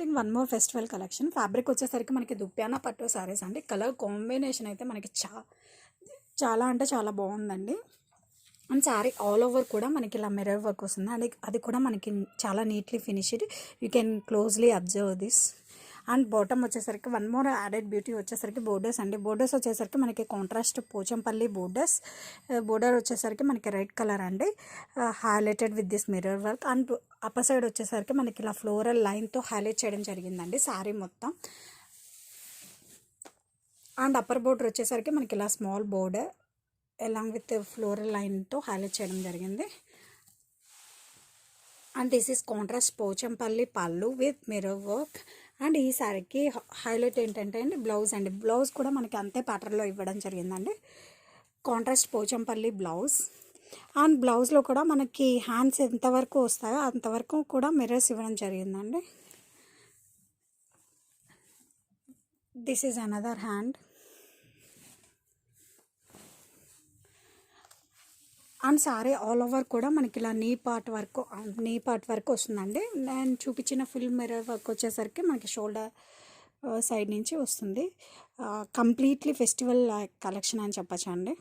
Presenting one more festival collection. Fabric వచ్చేసరికి మనకి దుప్యానా పట్టు సారీస్ అండి. కలర్ కాంబినేషన్ అయితే మనకి చాలా అంటే చాలా బాగుందండి. అండ్ శారీ ఆల్ ఓవర్ కూడా మనకి ఇలా మిర్రర్ వర్క్ వస్తుంది. అండ్ అది కూడా మనకి చాలా neatly finished. You can closely observe this. And bottom వచ్చేసరికి వన్ మోర్ యాడెడ్ బ్యూటీ వచ్చేసరికి బోర్డర్స్ అండి. బోర్డర్స్ వచ్చేసరికి మనకి కాంట్రాస్ట్ పోచంపల్లి బోర్డర్స్. బోర్డర్ వచ్చేసరికి మనకి రెడ్ కలర్ అండి, highlighted with this mirror work. And upper side వచ్చేసరికి మనకి ఇలా ఫ్లోరల్ లైన్తో హైలైట్ చేయడం జరిగిందండి శారీ మొత్తం. అండ్ అప్పర్ బోర్డర్ వచ్చేసరికి మనకి ఇలా small border along with floral లైన్తో హైలైట్ చేయడం జరిగింది. And this is contrast Pochampalli పళ్ళు విత్ మిర్రర్ వర్క్. అండ్ ఈ శారీకి హైలైట్ ఏంటంటే అండి బ్లౌజ్ అండి. బ్లౌజ్ కూడా మనకి అంతే ప్యాటర్న్లో ఇవ్వడం జరిగిందండి. Contrast Pochampally blouse. అండ్ బ్లౌజ్లో కూడా మనకి హ్యాండ్స్ ఎంతవరకు వస్తాయో అంతవరకు కూడా మిర్రర్స్ ఇవ్వడం జరిగిందండి. This is another hand. And sorry all over కూడా మనకి ఇలా నీ పార్ట్ వరకు వస్తుందండి. నేను చూపించిన ఫుల్ మిర్రర్ వర్క్ వచ్చేసరికి మనకి షోల్డర్ సైడ్ నుంచి వస్తుంది. కంప్లీట్లీ ఫెస్టివల్ కలెక్షన్ అని చెప్పచ్చు అండి.